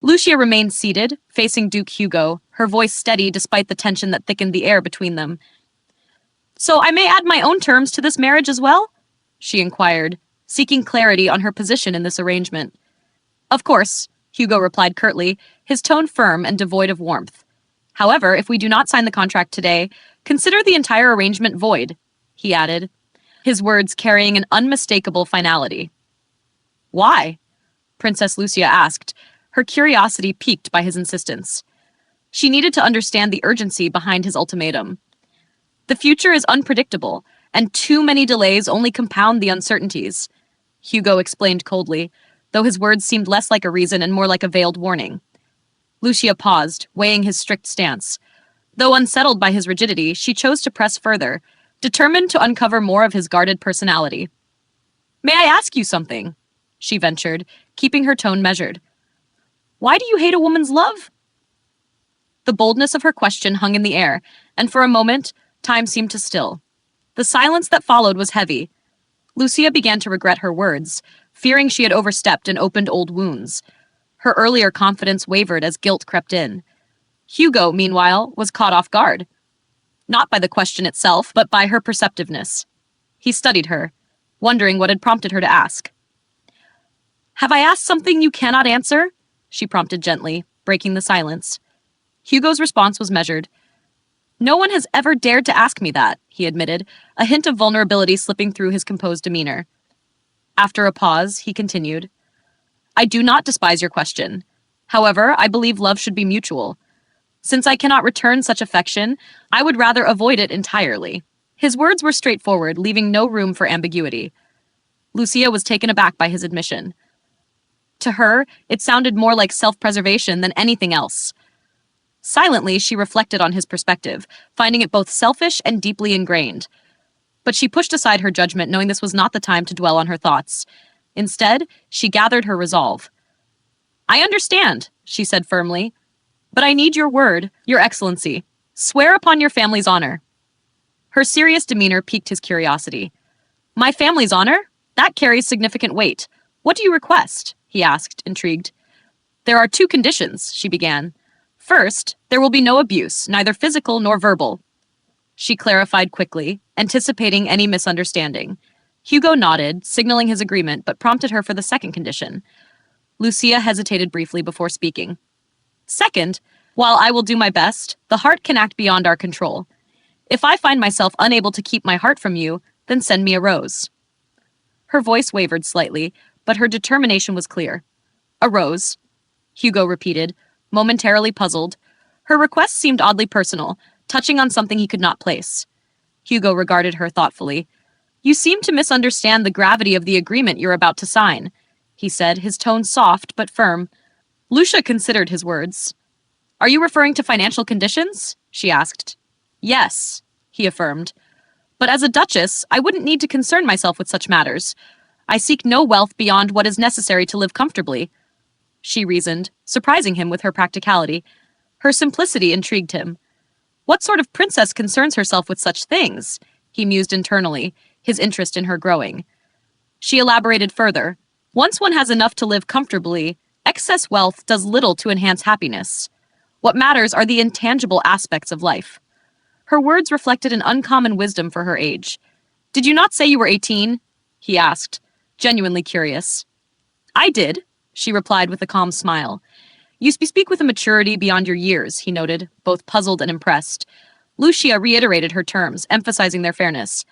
Lucia remained seated, facing Duke Hugo, her voice steady despite the tension that thickened the air between them. "So I may add my own terms to this marriage as well?" she inquired, seeking clarity on her position in this arrangement. "Of course," Hugo replied curtly, his tone firm and devoid of warmth. "However, if we do not sign the contract today, consider the entire arrangement void," he added, his words carrying an unmistakable finality. "Why?" Princess Lucia asked, her curiosity piqued by his insistence. She needed to understand the urgency behind his ultimatum. "The future is unpredictable, and too many delays only compound the uncertainties," Hugo explained coldly, though his words seemed less like a reason and more like a veiled warning. Lucia paused, weighing his strict stance. Though unsettled by his rigidity, she chose to press further, determined to uncover more of his guarded personality. "May I ask you something?" she ventured, keeping her tone measured. "Why do you hate a woman's love?" The boldness of her question hung in the air, and for a moment, time seemed to still. The silence that followed was heavy. Lucia began to regret her words, fearing she had overstepped and opened old wounds. Her earlier confidence wavered as guilt crept in. Hugo, meanwhile, was caught off guard. Not by the question itself, but by her perceptiveness. He studied her, wondering what had prompted her to ask. "Have I asked something you cannot answer?" she prompted gently, breaking the silence. Hugo's response was measured. "No one has ever dared to ask me that," he admitted, a hint of vulnerability slipping through his composed demeanor. After a pause, he continued, "I do not despise your question. However, I believe love should be mutual. Since I cannot return such affection, I would rather avoid it entirely." His words were straightforward, leaving no room for ambiguity. Lucia was taken aback by his admission. To her, it sounded more like self-preservation than anything else. Silently, she reflected on his perspective, finding it both selfish and deeply ingrained. But she pushed aside her judgment, knowing this was not the time to dwell on her thoughts. Instead, she gathered her resolve. "I understand," she said firmly, "but I need your word, Your Excellency. Swear upon your family's honor." Her serious demeanor piqued his curiosity. "My family's honor? That carries significant weight. What do you request?" he asked, intrigued. "There are 2 conditions," she began. "First, there will be no abuse, neither physical nor verbal," she clarified quickly, anticipating any misunderstanding. Hugo nodded, signaling his agreement, but prompted her for the second condition. Lucia hesitated briefly before speaking. "Second, while I will do my best, the heart can act beyond our control. If I find myself unable to keep my heart from you, then send me a rose." Her voice wavered slightly, but her determination was clear. "A rose," Hugo repeated, momentarily puzzled. Her request seemed oddly personal, touching on something he could not place. Hugo regarded her thoughtfully. "You seem to misunderstand the gravity of the agreement you're about to sign," he said, his tone soft but firm. Lucia considered his words. "Are you referring to financial conditions?" she asked. "Yes," he affirmed. "But as a duchess, I wouldn't need to concern myself with such matters. I seek no wealth beyond what is necessary to live comfortably," she reasoned, surprising him with her practicality. Her simplicity intrigued him. What sort of princess concerns herself with such things? He mused internally, his interest in her growing. She elaborated further. "Once one has enough to live comfortably, excess wealth does little to enhance happiness. What matters are the intangible aspects of life." Her words reflected an uncommon wisdom for her age. "Did you not say you were 18? He asked, genuinely curious. "I did," she replied with a calm smile. "You speak with a maturity beyond your years," he noted, both puzzled and impressed. Lucia reiterated her terms, emphasizing their fairness.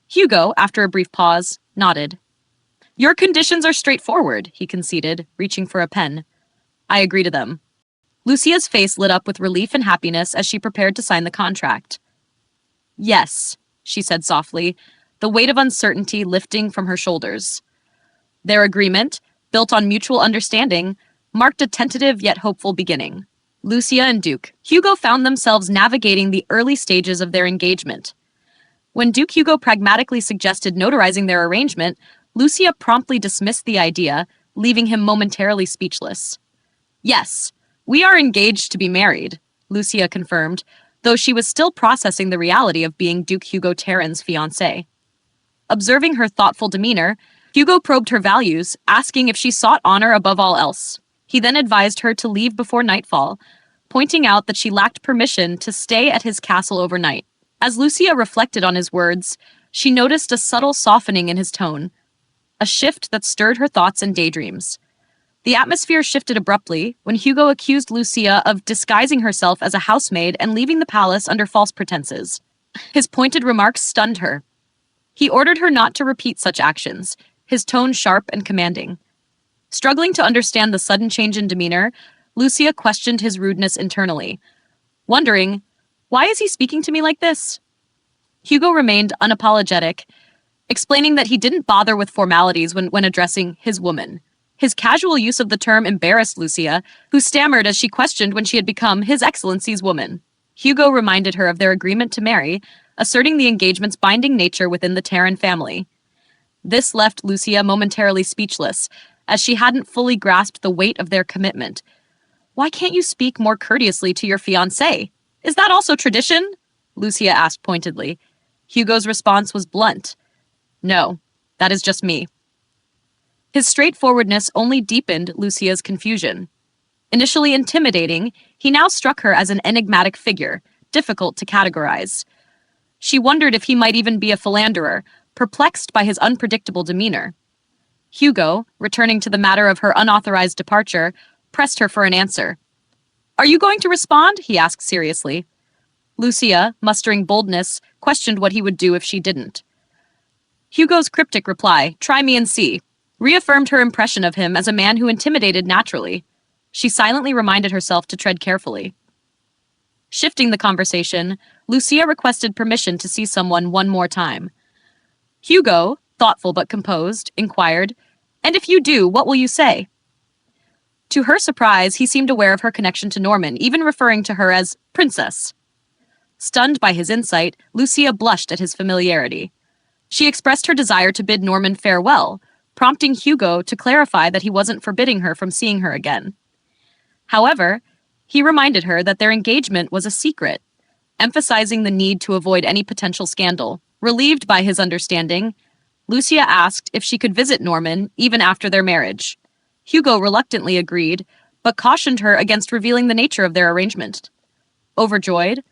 Hugo, after a brief pause, nodded. "Your conditions are straightforward," he conceded, reaching for a pen. "I agree to them." Lucia's face lit up with relief and happiness as she prepared to sign the contract. "Yes," she said softly, the weight of uncertainty lifting from her shoulders. Their agreement, built on mutual understanding, marked a tentative yet hopeful beginning. Lucia and Duke Hugo found themselves navigating the early stages of their engagement. When Duke Hugo pragmatically suggested notarizing their arrangement, Lucia promptly dismissed the idea, leaving him momentarily speechless. "Yes, we are engaged to be married," Lucia confirmed, though she was still processing the reality of being Duke Hugo Terran's fiancée. Observing her thoughtful demeanor, Hugo probed her values, asking if she sought honor above all else. He then advised her to leave before nightfall, pointing out that she lacked permission to stay at his castle overnight. As Lucia reflected on his words, she noticed a subtle softening in his tone, a shift that stirred her thoughts and daydreams. The atmosphere shifted abruptly when Hugo accused Lucia of disguising herself as a housemaid and leaving the palace under false pretenses. His pointed remarks stunned her. He ordered her not to repeat such actions, his tone sharp and commanding. Struggling to understand the sudden change in demeanor, Lucia questioned his rudeness internally, wondering, why is he speaking to me like this? Hugo remained unapologetic, explaining that he didn't bother with formalities when addressing his woman. His casual use of the term embarrassed Lucia, who stammered as she questioned when she had become His Excellency's woman. Hugo reminded her of their agreement to marry, asserting the engagement's binding nature within the Terran family. This left Lucia momentarily speechless, as she hadn't fully grasped the weight of their commitment. Why can't you speak more courteously to your fiancé? Is that also tradition? Lucia asked pointedly. Hugo's response was blunt. No, that is just me. His straightforwardness only deepened Lucia's confusion. Initially intimidating, he now struck her as an enigmatic figure, difficult to categorize. She wondered if he might even be a philanderer, perplexed by his unpredictable demeanor. Hugo, returning to the matter of her unauthorized departure, pressed her for an answer. Are you going to respond? He asked seriously. Lucia, mustering boldness, questioned what he would do if she didn't. Hugo's cryptic reply, "Try me and see," reaffirmed her impression of him as a man who intimidated naturally. She silently reminded herself to tread carefully. Shifting the conversation, Lucia requested permission to see someone one more time. Hugo, thoughtful but composed, inquired, "And if you do, what will you say?" To her surprise, he seemed aware of her connection to Norman, even referring to her as Princess. Stunned by his insight, Lucia blushed at his familiarity. She expressed her desire to bid Norman farewell, prompting Hugo to clarify that he wasn't forbidding her from seeing her again. However, he reminded her that their engagement was a secret, emphasizing the need to avoid any potential scandal. Relieved by his understanding, Lucia asked if she could visit Norman even after their marriage. Hugo reluctantly agreed, but cautioned her against revealing the nature of their arrangement. Overjoyed,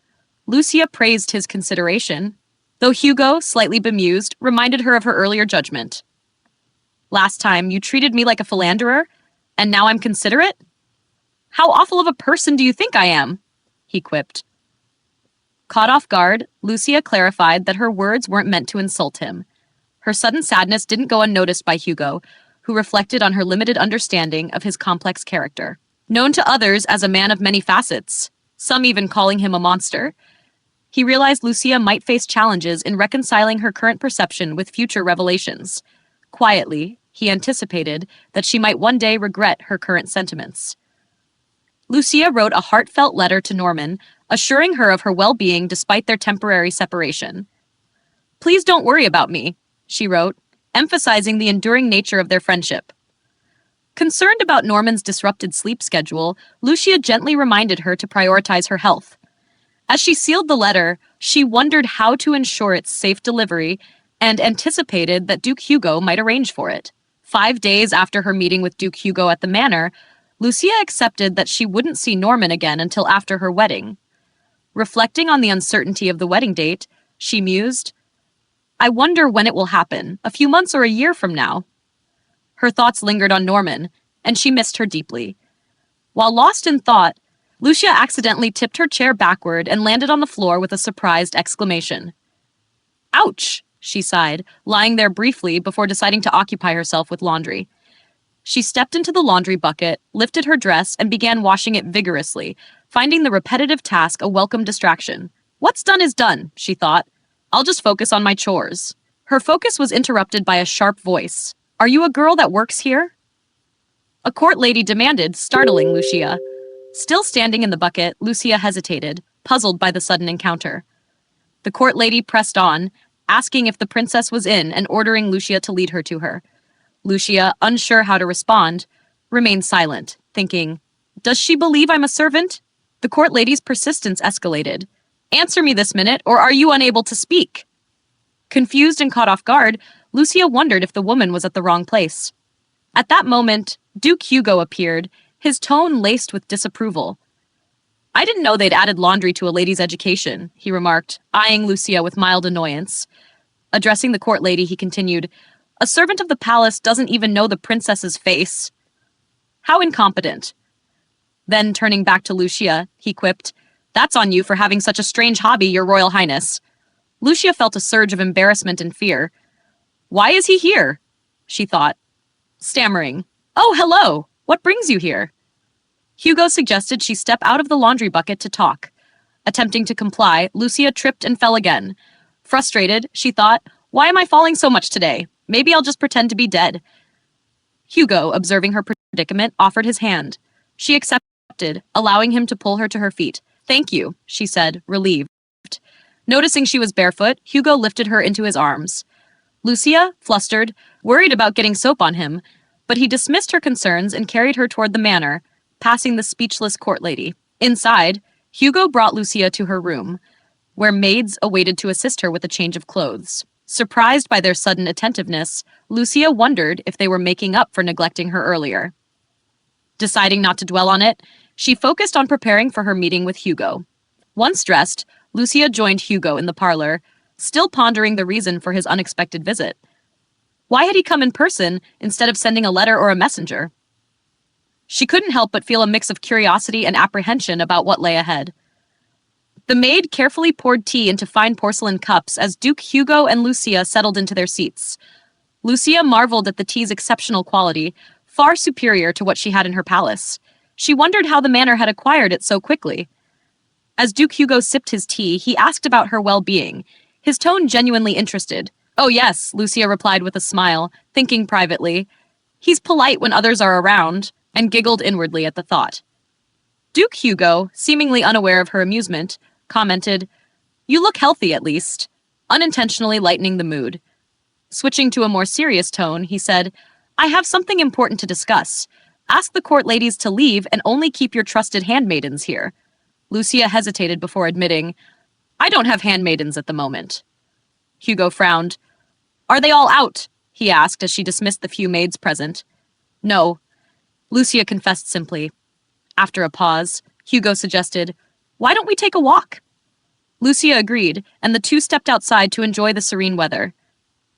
Lucia praised his consideration, though Hugo, slightly bemused, reminded her of her earlier judgment. Last time, you treated me like a philanderer, and now I'm considerate? How awful of a person do you think I am? He quipped. Caught off guard, Lucia clarified that her words weren't meant to insult him. Her sudden sadness didn't go unnoticed by Hugo, who reflected on her limited understanding of his complex character. Known to others as a man of many facets, some even calling him a monster, he realized Lucia might face challenges in reconciling her current perception with future revelations. Quietly, he anticipated that she might one day regret her current sentiments. Lucia wrote a heartfelt letter to Norman, assuring her of her well-being despite their temporary separation. "Please don't worry about me," she wrote, emphasizing the enduring nature of their friendship. Concerned about Norman's disrupted sleep schedule, Lucia gently reminded her to prioritize her health. As she sealed the letter, she wondered how to ensure its safe delivery and anticipated that Duke Hugo might arrange for it. 5 days after her meeting with Duke Hugo at the manor, Lucia accepted that she wouldn't see Norman again until after her wedding. Reflecting on the uncertainty of the wedding date, she mused, "I wonder when it will happen, a few months or a year from now." Her thoughts lingered on Norman, and she missed her deeply. While lost in thought, Lucia accidentally tipped her chair backward and landed on the floor with a surprised exclamation. "Ouch!" she sighed, lying there briefly before deciding to occupy herself with laundry. She stepped into the laundry bucket, lifted her dress, and began washing it vigorously, finding the repetitive task a welcome distraction. "What's done is done," she thought. "I'll just focus on my chores." Her focus was interrupted by a sharp voice. "Are you a girl that works here?" A court lady demanded, startling Lucia. Still standing in the bucket, Lucia hesitated, puzzled by the sudden encounter. The court lady pressed on, asking if the princess was in and ordering Lucia to lead her to her. Lucia, unsure how to respond, remained silent, thinking, "Does she believe I'm a servant?" The court lady's persistence escalated. "Answer me this minute, or are you unable to speak?" Confused and caught off guard, Lucia wondered if the woman was at the wrong place. At that moment, Duke Hugo appeared, his tone laced with disapproval. I didn't know they'd added laundry to a lady's education, he remarked, eyeing Lucia with mild annoyance. Addressing the court lady, he continued, a servant of the palace doesn't even know the princess's face. How incompetent. Then, turning back to Lucia, he quipped, that's on you for having such a strange hobby, your royal highness. Lucia felt a surge of embarrassment and fear. Why is he here? She thought, stammering. Oh, hello! What brings you here? Hugo suggested she step out of the laundry bucket to talk. Attempting to comply, Lucia tripped and fell again. Frustrated, she thought, why am I falling so much today? Maybe I'll just pretend to be dead. Hugo, observing her predicament, offered his hand. She accepted, allowing him to pull her to her feet. Thank you, she said, relieved. Noticing she was barefoot, Hugo lifted her into his arms. Lucia, flustered, worried about getting soap on him, but he dismissed her concerns and carried her toward the manor, passing the speechless court lady. Inside, Hugo brought Lucia to her room, where maids awaited to assist her with a change of clothes. Surprised by their sudden attentiveness, Lucia wondered if they were making up for neglecting her earlier. Deciding not to dwell on it, she focused on preparing for her meeting with Hugo. Once dressed, Lucia joined Hugo in the parlor, still pondering the reason for his unexpected visit. Why had he come in person instead of sending a letter or a messenger? She couldn't help but feel a mix of curiosity and apprehension about what lay ahead. The maid carefully poured tea into fine porcelain cups as Duke Hugo and Lucia settled into their seats. Lucia marveled at the tea's exceptional quality, far superior to what she had in her palace. She wondered how the manor had acquired it so quickly. As Duke Hugo sipped his tea, he asked about her well-being, his tone genuinely interested. Oh yes, Lucia replied with a smile, thinking privately. He's polite when others are around, and giggled inwardly at the thought. Duke Hugo, seemingly unaware of her amusement, commented, You look healthy at least, unintentionally lightening the mood. Switching to a more serious tone, he said, I have something important to discuss. Ask the court ladies to leave and only keep your trusted handmaidens here. Lucia hesitated before admitting, I don't have handmaidens at the moment. Hugo frowned. Are they all out? He asked as she dismissed the few maids present. No. Lucia confessed simply. After a pause, Hugo suggested, Why don't we take a walk? Lucia agreed, and the two stepped outside to enjoy the serene weather.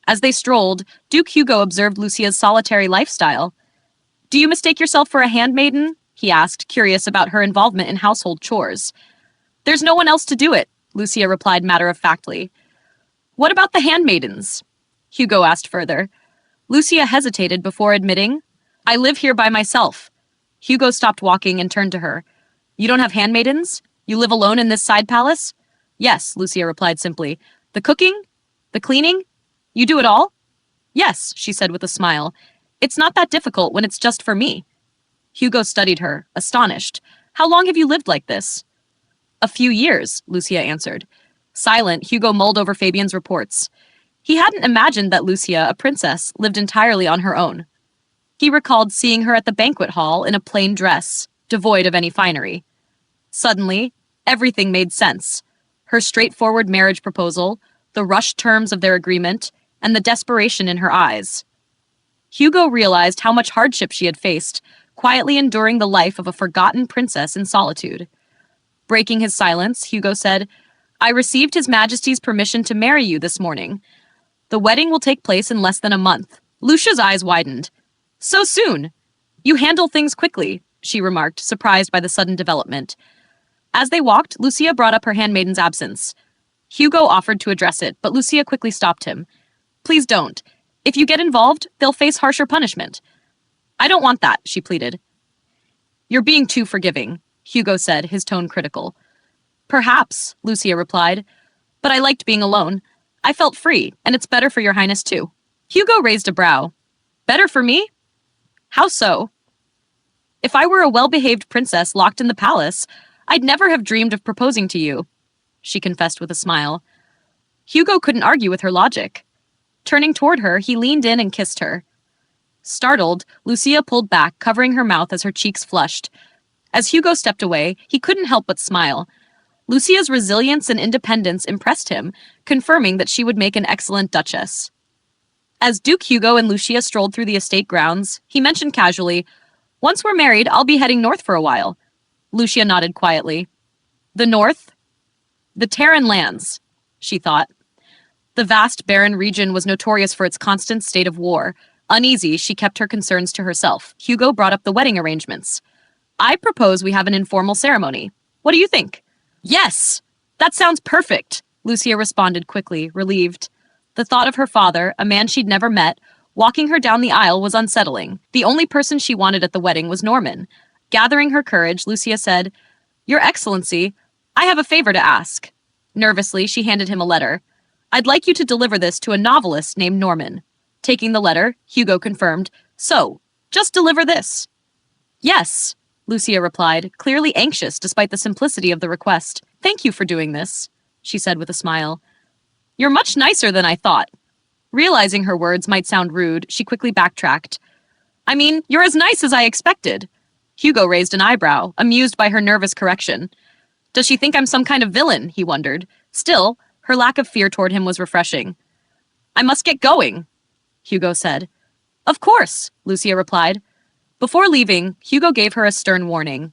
As they strolled, Duke Hugo observed Lucia's solitary lifestyle. Do you mistake yourself for a handmaiden? He asked, curious about her involvement in household chores. There's no one else to do it, Lucia replied matter-of-factly. What about the handmaidens? Hugo asked further. Lucia hesitated before admitting, I live here by myself. Hugo stopped walking and turned to her. You don't have handmaidens? You live alone in this side palace? Yes, Lucia replied simply. The cooking? The cleaning? You do it all? Yes, she said with a smile. It's not that difficult when it's just for me. Hugo studied her, astonished. How long have you lived like this? A few years, Lucia answered. Silent, Hugo mulled over Fabian's reports. He hadn't imagined that Lucia, a princess, lived entirely on her own. He recalled seeing her at the banquet hall in a plain dress, devoid of any finery. Suddenly, everything made sense. Her straightforward marriage proposal, the rushed terms of their agreement, and the desperation in her eyes. Hugo realized how much hardship she had faced, quietly enduring the life of a forgotten princess in solitude. Breaking his silence, Hugo said, I received His Majesty's permission to marry you this morning. The wedding will take place in less than a month. Lucia's eyes widened. So soon! You handle things quickly, she remarked, surprised by the sudden development. As they walked, Lucia brought up her handmaiden's absence. Hugo offered to address it, but Lucia quickly stopped him. Please don't. If you get involved, they'll face harsher punishment. I don't want that, she pleaded. You're being too forgiving, Hugo said, his tone critical. Perhaps, Lucia replied, but I liked being alone. I felt free, and it's better for your highness too. Hugo raised a brow. Better for me? How so? If I were a well-behaved princess locked in the palace, I'd never have dreamed of proposing to you, she confessed with a smile. Hugo couldn't argue with her logic. Turning toward her, he leaned in and kissed her. Startled, Lucia pulled back, covering her mouth as her cheeks flushed. As Hugo stepped away, he couldn't help but smile. Lucia's resilience and independence impressed him, confirming that she would make an excellent duchess. As Duke Hugo and Lucia strolled through the estate grounds, he mentioned casually, Once we're married, I'll be heading north for a while. Lucia nodded quietly. The north? The Terran lands, she thought. The vast, barren region was notorious for its constant state of war. Uneasy, she kept her concerns to herself. Hugo brought up the wedding arrangements. I propose we have an informal ceremony. What do you think? Yes! That sounds perfect, Lucia responded quickly, relieved. The thought of her father, a man she'd never met, walking her down the aisle was unsettling. The only person she wanted at the wedding was Norman. Gathering her courage, Lucia said, Your Excellency, I have a favor to ask. Nervously, she handed him a letter. I'd like you to deliver this to a novelist named Norman. Taking the letter, Hugo confirmed, So, just deliver this. Yes, Lucia replied, clearly anxious despite the simplicity of the request. Thank you for doing this, she said with a smile. You're much nicer than I thought. Realizing her words might sound rude, she quickly backtracked. I mean, you're as nice as I expected. Hugo raised an eyebrow, amused by her nervous correction. Does she think I'm some kind of villain? He wondered. Still, her lack of fear toward him was refreshing. I must get going, Hugo said. Of course, Lucia replied. Before leaving, Hugo gave her a stern warning.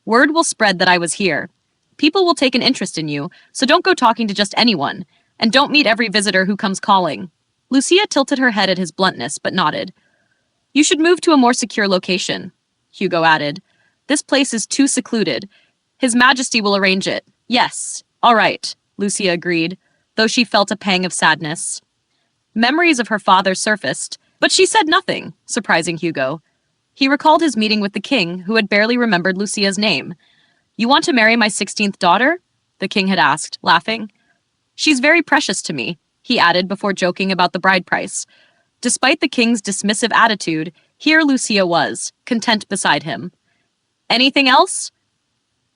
Word will spread that I was here. People will take an interest in you, so don't go talking to just anyone, and don't meet every visitor who comes calling. Lucia tilted her head at his bluntness, but nodded. You should move to a more secure location, Hugo added. This place is too secluded. His Majesty will arrange it. Yes, all right, Lucia agreed, though she felt a pang of sadness. Memories of her father surfaced, but she said nothing, surprising Hugo. He recalled his meeting with the king, who had barely remembered Lucia's name. You want to marry my 16th daughter? The king had asked, laughing. She's very precious to me, he added before joking about the bride price. Despite the king's dismissive attitude, here Lucia was, content beside him. Anything else?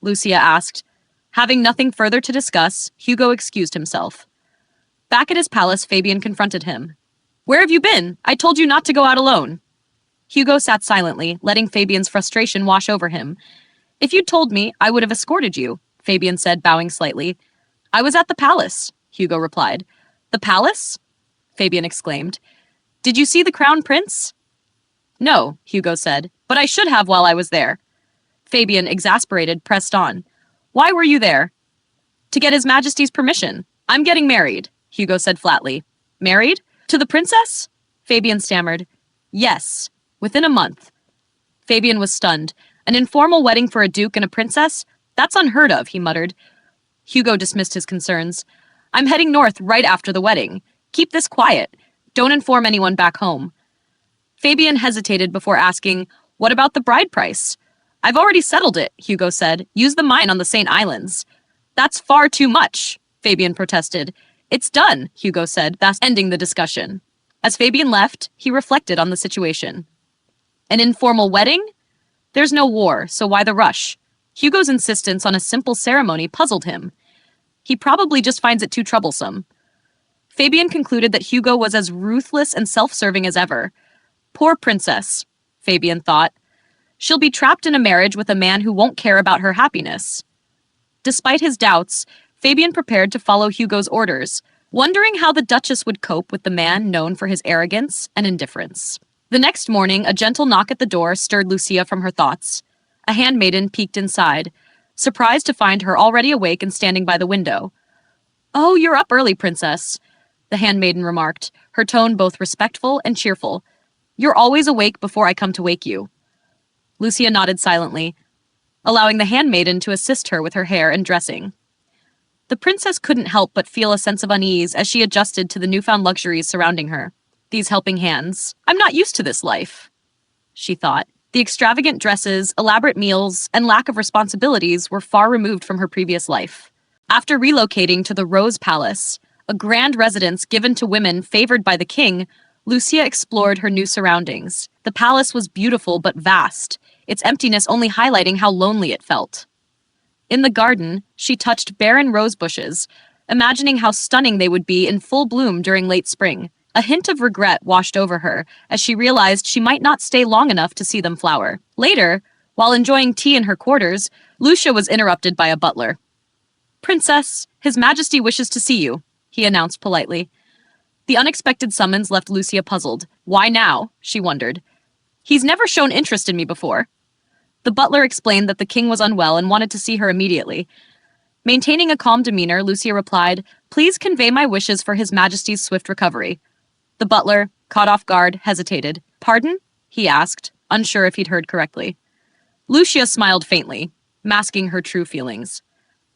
Lucia asked. Having nothing further to discuss, Hugo excused himself. Back at his palace, Fabian confronted him. Where have you been? I told you not to go out alone. Hugo sat silently, letting Fabian's frustration wash over him. If you'd told me, I would have escorted you, Fabian said, bowing slightly. I was at the palace, Hugo replied. The palace? Fabian exclaimed. Did you see the crown prince? No, Hugo said, but I should have while I was there. Fabian, exasperated, pressed on. Why were you there? To get His Majesty's permission. I'm getting married, Hugo said flatly. Married? To the princess? Fabian stammered. Yes, within a month. Fabian was stunned. An informal wedding for a duke and a princess? That's unheard of, he muttered. Hugo dismissed his concerns. I'm heading north right after the wedding. Keep this quiet. Don't inform anyone back home. Fabian hesitated before asking, What about the bride price? I've already settled it, Hugo said. Use the mine on the St. Islands. That's far too much, Fabian protested. It's done, Hugo said, thus ending the discussion. As Fabian left, he reflected on the situation. An informal wedding? There's no war, so why the rush? Hugo's insistence on a simple ceremony puzzled him. He probably just finds it too troublesome. Fabian concluded that Hugo was as ruthless and self-serving as ever. Poor princess, Fabian thought. She'll be trapped in a marriage with a man who won't care about her happiness. Despite his doubts, Fabian prepared to follow Hugo's orders, wondering how the Duchess would cope with the man known for his arrogance and indifference. The next morning, a gentle knock at the door stirred Lucia from her thoughts. A handmaiden peeked inside, surprised to find her already awake and standing by the window. Oh, you're up early, princess, the handmaiden remarked, her tone both respectful and cheerful. You're always awake before I come to wake you. Lucia nodded silently, allowing the handmaiden to assist her with her hair and dressing. The princess couldn't help but feel a sense of unease as she adjusted to the newfound luxuries surrounding her. These helping hands. I'm not used to this life, she thought. The extravagant dresses, elaborate meals, and lack of responsibilities were far removed from her previous life. After relocating to the Rose Palace, a grand residence given to women favored by the king, Lucia explored her new surroundings. The palace was beautiful but vast, its emptiness only highlighting how lonely it felt. In the garden, she touched barren rose bushes, imagining how stunning they would be in full bloom during late spring. A hint of regret washed over her as she realized she might not stay long enough to see them flower. Later, while enjoying tea in her quarters, Lucia was interrupted by a butler. Princess, His Majesty wishes to see you, he announced politely. The unexpected summons left Lucia puzzled. Why now? She wondered. He's never shown interest in me before. The butler explained that the king was unwell and wanted to see her immediately. Maintaining a calm demeanor, Lucia replied, "Please convey my wishes for His Majesty's swift recovery." The butler, caught off guard, hesitated. "Pardon?" he asked, unsure if he'd heard correctly. Lucia smiled faintly, masking her true feelings.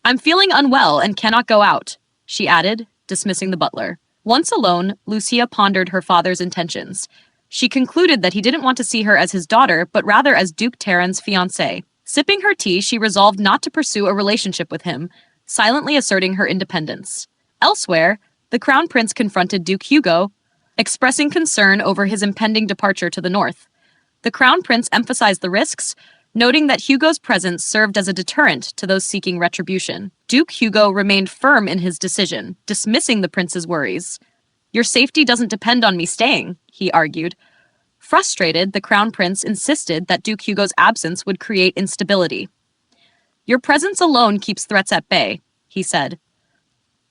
"I'm feeling unwell and cannot go out," she added, dismissing the butler. Once alone, Lucia pondered her father's intentions. She concluded that he didn't want to see her as his daughter, but rather as Duke Terran's fiancée. Sipping her tea, she resolved not to pursue a relationship with him, silently asserting her independence. Elsewhere, the Crown Prince confronted Duke Hugo, expressing concern over his impending departure to the north. The Crown Prince emphasized the risks, noting that Hugo's presence served as a deterrent to those seeking retribution. Duke Hugo remained firm in his decision, dismissing the prince's worries. "Your safety doesn't depend on me staying," he argued. Frustrated, the Crown Prince insisted that Duke Hugo's absence would create instability. "Your presence alone keeps threats at bay," he said.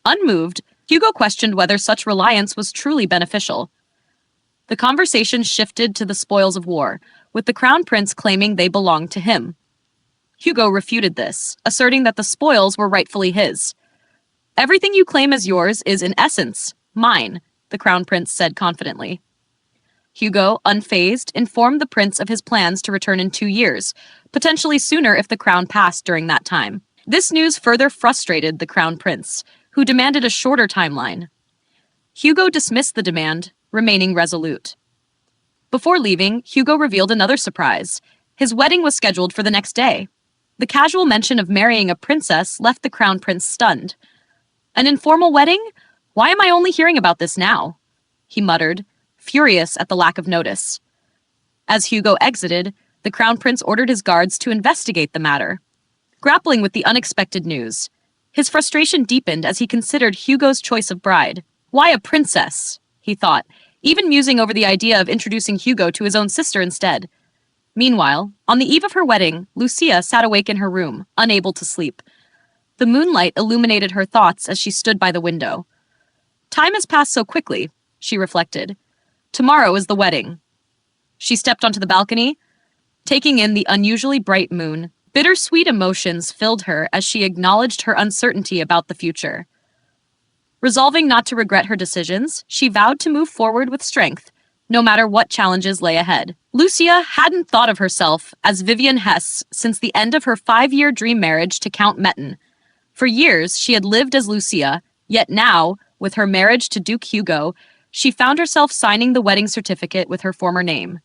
Unmoved, Hugo questioned whether such reliance was truly beneficial. The conversation shifted to the spoils of war, with the Crown Prince claiming they belonged to him. Hugo refuted this, asserting that the spoils were rightfully his. "Everything you claim as yours is, in essence, mine," the Crown Prince said confidently. Hugo, unfazed, informed the prince of his plans to return in 2 years, potentially sooner if the crown passed during that time. This news further frustrated the Crown Prince, who demanded a shorter timeline. Hugo dismissed the demand, remaining resolute. Before leaving, Hugo revealed another surprise. His wedding was scheduled for the next day. The casual mention of marrying a princess left the Crown Prince stunned. "An informal wedding? Why am I only hearing about this now?" he muttered, furious at the lack of notice. As Hugo exited, the Crown Prince ordered his guards to investigate the matter. Grappling with the unexpected news, his frustration deepened as he considered Hugo's choice of bride. "Why a princess?" he thought, even musing over the idea of introducing Hugo to his own sister instead. Meanwhile, on the eve of her wedding, Lucia sat awake in her room, unable to sleep. The moonlight illuminated her thoughts as she stood by the window. "Time has passed so quickly," she reflected. "Tomorrow is the wedding." She stepped onto the balcony, taking in the unusually bright moon. Bittersweet emotions filled her as she acknowledged her uncertainty about the future. Resolving not to regret her decisions, she vowed to move forward with strength, no matter what challenges lay ahead. Lucia hadn't thought of herself as Vivian Hesse since the end of her 5-year dream marriage to Count Metten. For years, she had lived as Lucia, yet now, with her marriage to Duke Hugo, she found herself signing the wedding certificate with her former name.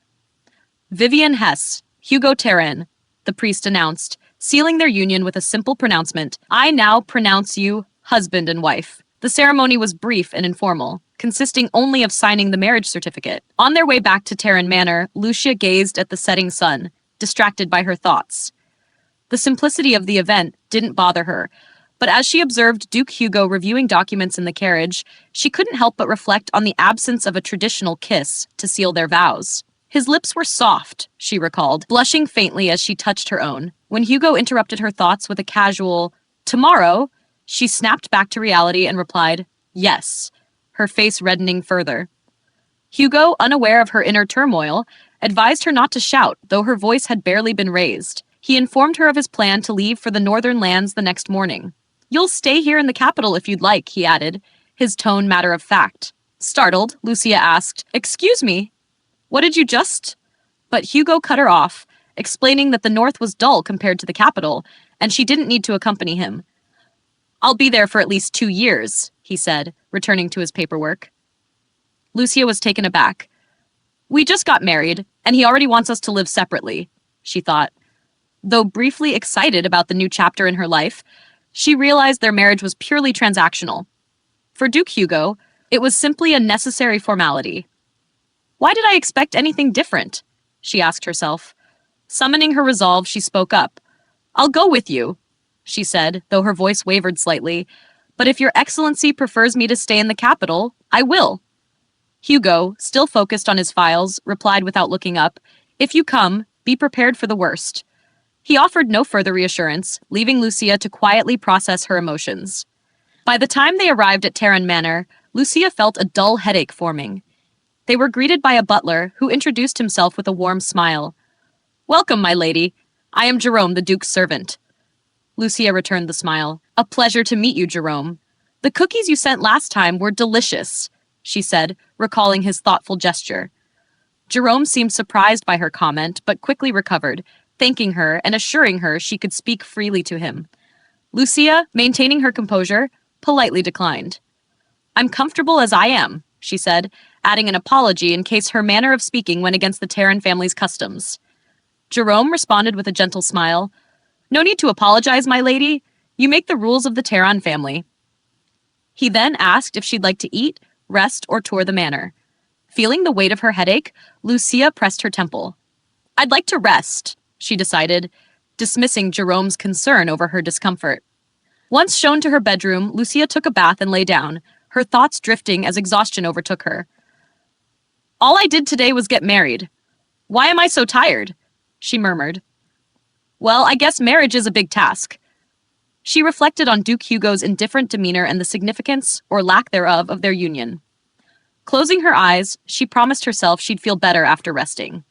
"Vivian Hesse, Hugo Terran," the priest announced, sealing their union with a simple pronouncement, "I now pronounce you husband and wife." The ceremony was brief and informal, consisting only of signing the marriage certificate. On their way back to Terran Manor, Lucia gazed at the setting sun, distracted by her thoughts. The simplicity of the event didn't bother her, but as she observed Duke Hugo reviewing documents in the carriage, she couldn't help but reflect on the absence of a traditional kiss to seal their vows. His lips were soft, she recalled, blushing faintly as she touched her own. When Hugo interrupted her thoughts with a casual, "Tomorrow," she snapped back to reality and replied, "Yes," her face reddening further. Hugo, unaware of her inner turmoil, advised her not to shout, though her voice had barely been raised. He informed her of his plan to leave for the northern lands the next morning. "You'll stay here in the capital if you'd like," he added, his tone matter of fact. Startled, Lucia asked, "Excuse me, what did you just—" But Hugo cut her off, explaining that the north was dull compared to the capital, and she didn't need to accompany him. "I'll be there for at least 2 years, he said, returning to his paperwork. Lucia was taken aback. "We just got married, and he already wants us to live separately," she thought. Though briefly excited about the new chapter in her life, she realized their marriage was purely transactional. For Duke Hugo, it was simply a necessary formality. "Why did I expect anything different?" she asked herself. Summoning her resolve, she spoke up. "I'll go with you," she said, though her voice wavered slightly. "But if your excellency prefers me to stay in the capital, I will." Hugo, still focused on his files, replied without looking up, "If you come, be prepared for the worst." He offered no further reassurance, leaving Lucia to quietly process her emotions. By the time they arrived at Terran Manor, Lucia felt a dull headache forming. They were greeted by a butler who introduced himself with a warm smile. "Welcome, my lady. I am Jerome, the Duke's servant. Lucia returned the smile. A pleasure to meet you, Jerome. The cookies you sent last time were delicious, she said, recalling his thoughtful gesture. Jerome seemed surprised by her comment, but quickly recovered, thanking her and assuring her she could speak freely to him. Lucia, maintaining her composure, politely declined. I'm comfortable as I am, she said, adding an apology in case her manner of speaking went against the Terran family's customs. Jerome responded with a gentle smile. No need to apologize, my lady. You make the rules of the Terran family. He then asked if she'd like to eat, rest, or tour the manor. Feeling the weight of her headache, Lucia pressed her temple. I'd like to rest, she decided, dismissing Jerome's concern over her discomfort. Once shown to her bedroom, Lucia took a bath and lay down, her thoughts drifting as exhaustion overtook her. All I did today was get married. Why am I so tired? She murmured. Well, I guess marriage is a big task. She reflected on Duke Hugo's indifferent demeanor and the significance, or lack thereof, of their union. Closing her eyes, she promised herself she'd feel better after resting.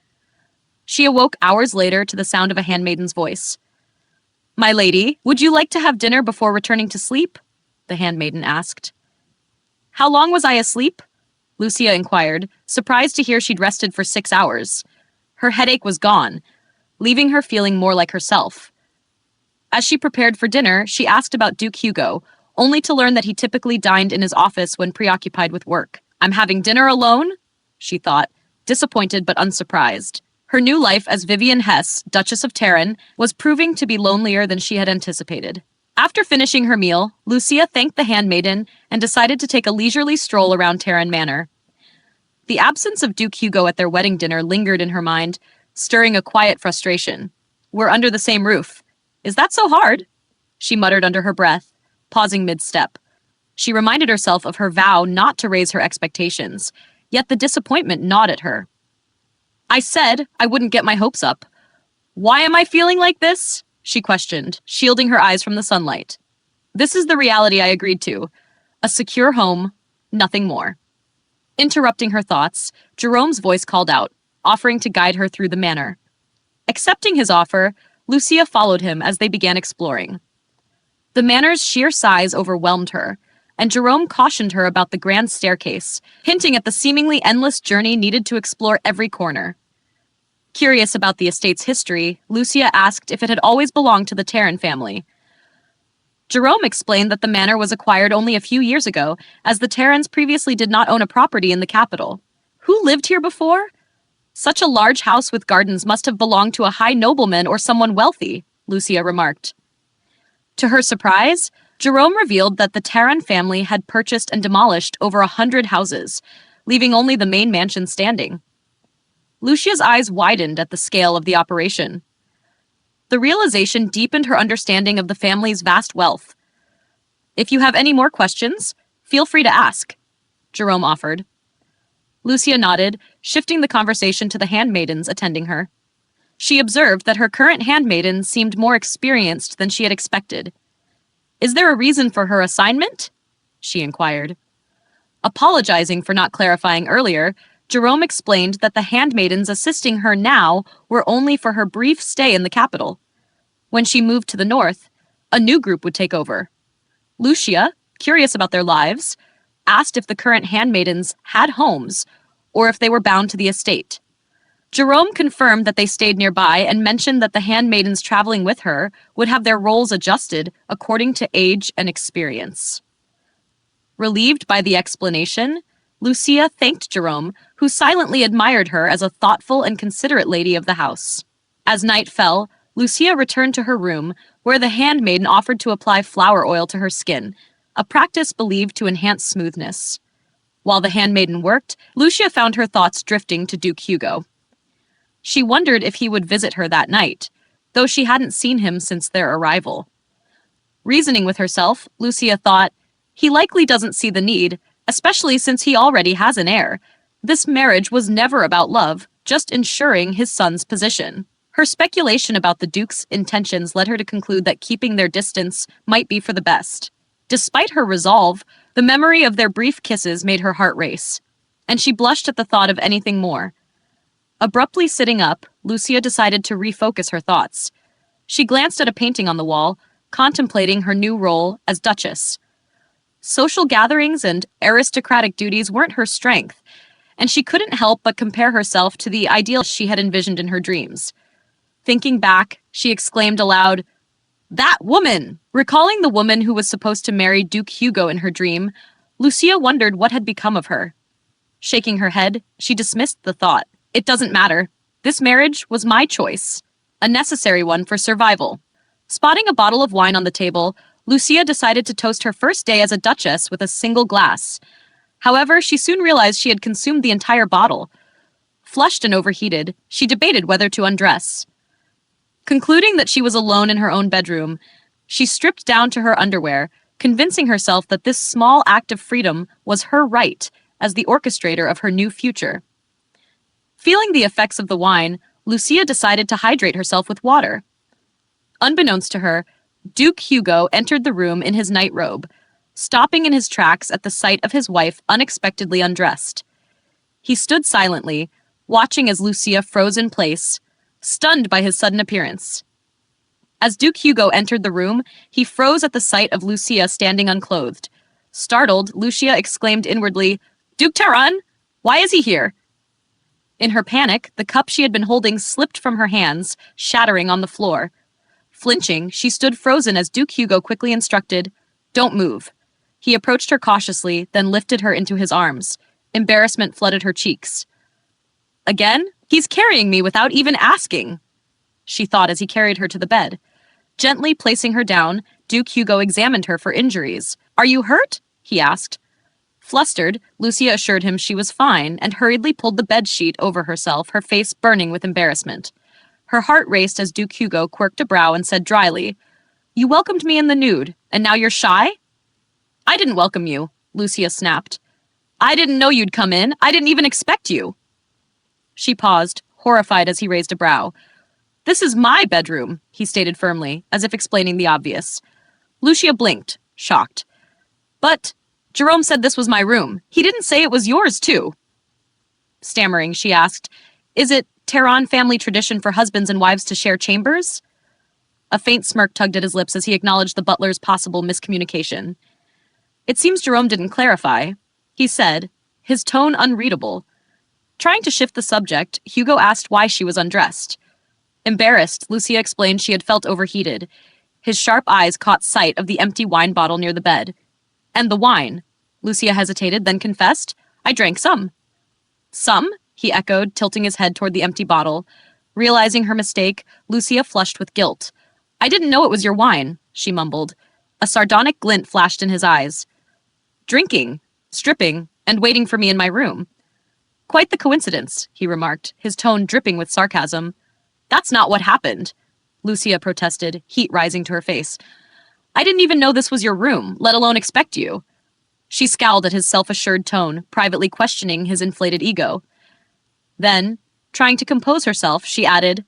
She awoke hours later to the sound of a handmaiden's voice. My lady, would you like to have dinner before returning to sleep? The handmaiden asked. How long was I asleep? Lucia inquired, surprised to hear she'd rested for 6 hours. Her headache was gone, leaving her feeling more like herself. As she prepared for dinner, she asked about Duke Hugo, only to learn that he typically dined in his office when preoccupied with work. I'm having dinner alone? She thought, disappointed but unsurprised. Her new life as Vivian Hesse, Duchess of Terran, was proving to be lonelier than she had anticipated. After finishing her meal, Lucia thanked the handmaiden and decided to take a leisurely stroll around Terran Manor. The absence of Duke Hugo at their wedding dinner lingered in her mind, stirring a quiet frustration. We're under the same roof. Is that so hard? She muttered under her breath, pausing mid-step. She reminded herself of her vow not to raise her expectations, yet the disappointment gnawed at her. I said I wouldn't get my hopes up. Why am I feeling like this? She questioned, shielding her eyes from the sunlight. This is the reality I agreed to. A secure home, nothing more. Interrupting her thoughts, Jerome's voice called out, offering to guide her through the manor. Accepting his offer, Lucia followed him as they began exploring. The manor's sheer size overwhelmed her, and Jerome cautioned her about the grand staircase, hinting at the seemingly endless journey needed to explore every corner. Curious about the estate's history, Lucia asked if it had always belonged to the Terran family. Jerome explained that the manor was acquired only a few years ago, as the Terrans previously did not own a property in the capital. Who lived here before? Such a large house with gardens must have belonged to a high nobleman or someone wealthy, Lucia remarked. To her surprise, Jerome revealed that the Terran family had purchased and demolished over 100 houses, leaving only the main mansion standing. Lucia's eyes widened at the scale of the operation. The realization deepened her understanding of the family's vast wealth. If you have any more questions, feel free to ask, Jerome offered. Lucia nodded, shifting the conversation to the handmaidens attending her. She observed that her current handmaiden seemed more experienced than she had expected. Is there a reason for her assignment? She inquired. Apologizing for not clarifying earlier, Jerome explained that the handmaidens assisting her now were only for her brief stay in the capital. When she moved to the north, a new group would take over. Lucia, curious about their lives, asked if the current handmaidens had homes or if they were bound to the estate. Jerome confirmed that they stayed nearby and mentioned that the handmaidens traveling with her would have their roles adjusted according to age and experience. Relieved by the explanation, Lucia thanked Jerome, who silently admired her as a thoughtful and considerate lady of the house. As night fell, Lucia returned to her room, where the handmaiden offered to apply flower oil to her skin, a practice believed to enhance smoothness. While the handmaiden worked, Lucia found her thoughts drifting to Duke Hugo. She wondered if he would visit her that night, though she hadn't seen him since their arrival. Reasoning with herself, Lucia thought, he likely doesn't see the need, especially since he already has an heir. This marriage was never about love, just ensuring his son's position. Her speculation about the Duke's intentions led her to conclude that keeping their distance might be for the best. Despite her resolve, the memory of their brief kisses made her heart race, and she blushed at the thought of anything more. Abruptly sitting up, Lucia decided to refocus her thoughts. She glanced at a painting on the wall, contemplating her new role as Duchess. Social gatherings and aristocratic duties weren't her strength, and she couldn't help but compare herself to the ideal she had envisioned in her dreams. Thinking back, she exclaimed aloud, "That woman!" Recalling the woman who was supposed to marry Duke Hugo in her dream, Lucia wondered what had become of her. Shaking her head, she dismissed the thought. It doesn't matter. This marriage was my choice, a necessary one for survival. Spotting a bottle of wine on the table, Lucia decided to toast her first day as a duchess with a single glass. However, she soon realized she had consumed the entire bottle. Flushed and overheated, she debated whether to undress. Concluding that she was alone in her own bedroom, she stripped down to her underwear, convincing herself that this small act of freedom was her right as the orchestrator of her new future. Feeling the effects of the wine, Lucia decided to hydrate herself with water. Unbeknownst to her, Duke Hugo entered the room in his nightrobe, stopping in his tracks at the sight of his wife unexpectedly undressed. He stood silently, watching as Lucia froze in place, stunned by his sudden appearance. As Duke Hugo entered the room, he froze at the sight of Lucia standing unclothed. Startled, Lucia exclaimed inwardly, "Duke Taran? Why is he here?" In her panic, the cup she had been holding slipped from her hands, shattering on the floor. Flinching, she stood frozen as Duke Hugo quickly instructed, "Don't move." He approached her cautiously, then lifted her into his arms. Embarrassment flooded her cheeks. "Again? He's carrying me without even asking," she thought as he carried her to the bed. Gently placing her down, Duke Hugo examined her for injuries. "Are you hurt?" he asked. Flustered, Lucia assured him she was fine and hurriedly pulled the bedsheet over herself, her face burning with embarrassment. Her heart raced as Duke Hugo quirked a brow and said dryly, "You welcomed me in the nude, and now you're shy?" "I didn't welcome you," Lucia snapped. "I didn't know you'd come in. I didn't even expect you." She paused, horrified as he raised a brow. "This is my bedroom," he stated firmly, as if explaining the obvious. Lucia blinked, shocked. "But Jerome said this was my room. He didn't say it was yours, too." Stammering, she asked, "Is it Tehran family tradition for husbands and wives to share chambers?" A faint smirk tugged at his lips as he acknowledged the butler's possible miscommunication. "It seems Jerome didn't clarify," he said, his tone unreadable. Trying to shift the subject, Hugo asked why she was undressed. Embarrassed, Lucia explained she had felt overheated. His sharp eyes caught sight of the empty wine bottle near the bed. "And the wine?" Lucia hesitated, then confessed, "I drank some." "Some?" he echoed, tilting his head toward the empty bottle. Realizing her mistake, Lucia flushed with guilt. "I didn't know it was your wine," she mumbled. A sardonic glint flashed in his eyes. "Drinking, stripping, and waiting for me in my room." "Quite the coincidence," he remarked, his tone dripping with sarcasm. "That's not what happened," Lucia protested, heat rising to her face. "I didn't even know this was your room, let alone expect you." She scowled at his self-assured tone, privately questioning his inflated ego. Then, trying to compose herself, she added,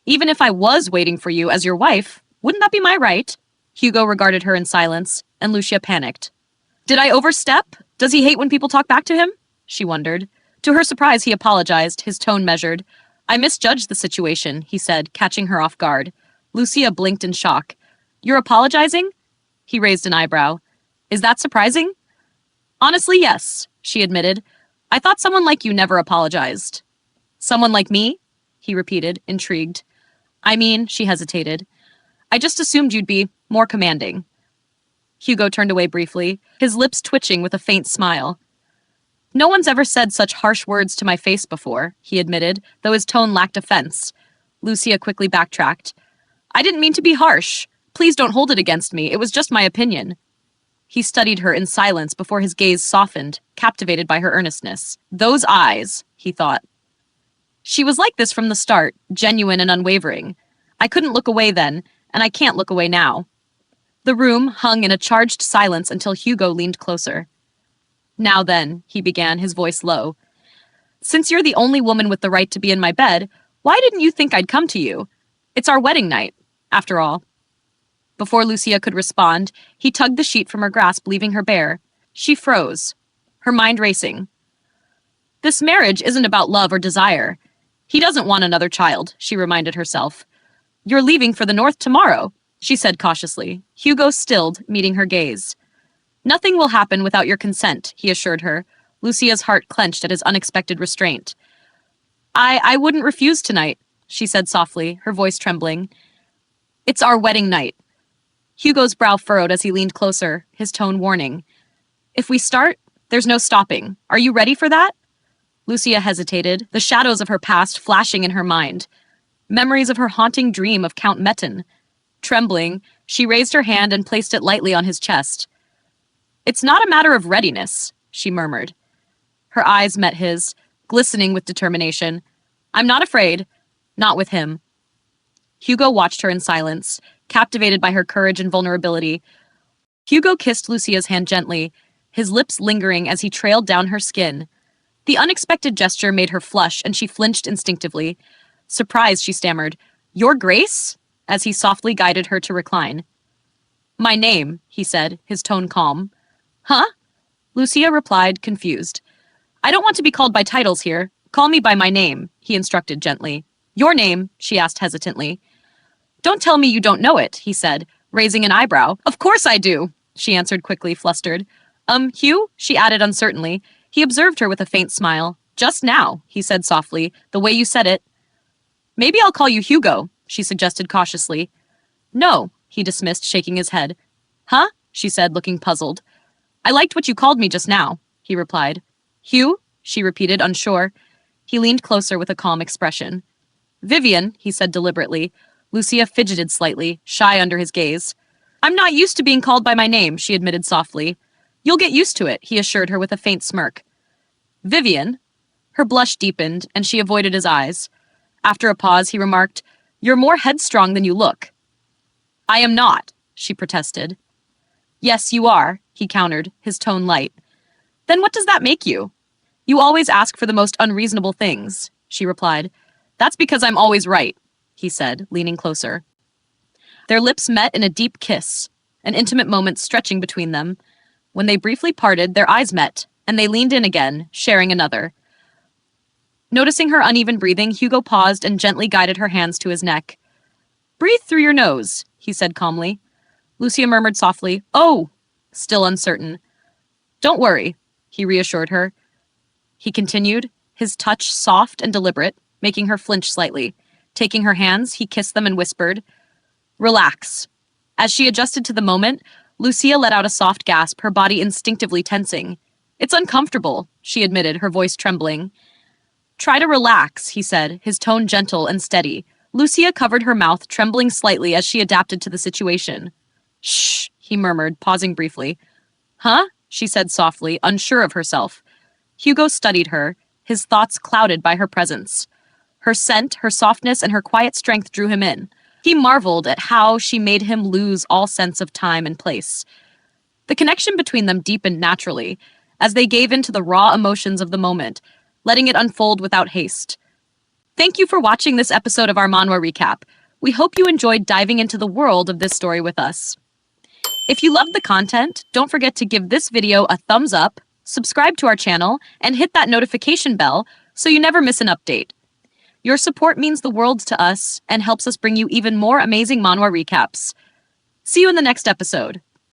"Even if I was waiting for you as your wife, wouldn't that be my right?" Hugo regarded her in silence, and Lucia panicked. "Did I overstep? Does he hate when people talk back to him?" she wondered. To her surprise, he apologized, his tone measured. "I misjudged the situation," he said, catching her off guard. Lucia blinked in shock. "You're apologizing?" He raised an eyebrow. "Is that surprising?" "Honestly, yes," she admitted. "I thought someone like you never apologized." "Someone like me?" he repeated, intrigued. "I mean," she hesitated, "I just assumed you'd be more commanding." Hugo turned away briefly, his lips twitching with a faint smile. "No one's ever said such harsh words to my face before," he admitted, though his tone lacked offense. Lucia quickly backtracked. "I didn't mean to be harsh. Please don't hold it against me. It was just my opinion." He studied her in silence before his gaze softened, captivated by her earnestness. Those eyes, he thought. She was like this from the start, genuine and unwavering. I couldn't look away then, and I can't look away now. The room hung in a charged silence until Hugo leaned closer. "Now then," he began, his voice low. "Since you're the only woman with the right to be in my bed, why didn't you think I'd come to you? It's our wedding night, after all." Before Lucia could respond, he tugged the sheet from her grasp, leaving her bare. She froze, her mind racing. "This marriage isn't about love or desire. He doesn't want another child," she reminded herself. You're leaving for the north tomorrow, she said cautiously. Hugo stilled, meeting her gaze. Nothing will happen without your consent, he assured her. Lucia's heart clenched at his unexpected restraint. I wouldn't refuse tonight, she said softly, her voice trembling. It's our wedding night. Hugo's brow furrowed as he leaned closer, his tone warning. If we start, there's no stopping. Are you ready for that? Lucia hesitated, the shadows of her past flashing in her mind. Memories of her haunting dream of Count Metten. Trembling, she raised her hand and placed it lightly on his chest. It's not a matter of readiness, she murmured. Her eyes met his, glistening with determination. I'm not afraid. Not with him. Hugo watched her in silence, captivated by her courage and vulnerability. Hugo kissed Lucia's hand gently, his lips lingering as he trailed down her skin. The unexpected gesture made her flush, and she flinched instinctively. Surprised, she stammered, Your Grace? As he softly guided her to recline. My name, he said, his tone calm. Huh? Lucia replied, confused. I don't want to be called by titles here. Call me by my name, he instructed gently. Your name, she asked hesitantly. Don't tell me you don't know it, he said, raising an eyebrow. Of course I do, she answered quickly, flustered. Hugh? She added uncertainly. He observed her with a faint smile. Just now, he said softly, the way you said it. Maybe I'll call you Hugo, she suggested cautiously. No, he dismissed, shaking his head. Huh? She said, looking puzzled. I liked what you called me just now, he replied. Hugh? She repeated, unsure. He leaned closer with a calm expression. Vivian, he said deliberately. Lucia fidgeted slightly, shy under his gaze. I'm not used to being called by my name, she admitted softly. You'll get used to it, he assured her with a faint smirk. Vivian? Her blush deepened, and she avoided his eyes. After a pause, he remarked, You're more headstrong than you look. I am not, she protested. Yes, you are, he countered, his tone light. Then what does that make you? You always ask for the most unreasonable things, she replied. That's because I'm always right, he said, leaning closer. Their lips met in a deep kiss, an intimate moment stretching between them. When they briefly parted, their eyes met, and they leaned in again, sharing another. Noticing her uneven breathing, Hugo paused and gently guided her hands to his neck. Breathe through your nose, he said calmly. Lucia murmured softly, Oh, still uncertain. Don't worry, he reassured her. He continued, his touch soft and deliberate, making her flinch slightly. Taking her hands, he kissed them and whispered, Relax. As she adjusted to the moment, Lucia let out a soft gasp, her body instinctively tensing. It's uncomfortable, she admitted, her voice trembling. Try to relax, he said, his tone gentle and steady. Lucia covered her mouth, trembling slightly as she adapted to the situation. Shh, he murmured, pausing briefly. Huh? She said softly, unsure of herself. Hugo studied her, his thoughts clouded by her presence. Her scent, her softness, and her quiet strength drew him in. He marveled at how she made him lose all sense of time and place. The connection between them deepened naturally, as they gave in to the raw emotions of the moment, letting it unfold without haste. Thank you for watching this episode of our Manhwa recap. We hope you enjoyed diving into the world of this story with us. If you loved the content, don't forget to give this video a thumbs up, subscribe to our channel, and hit that notification bell so you never miss an update. Your support means the world to us and helps us bring you even more amazing manhwa recaps. See you in the next episode.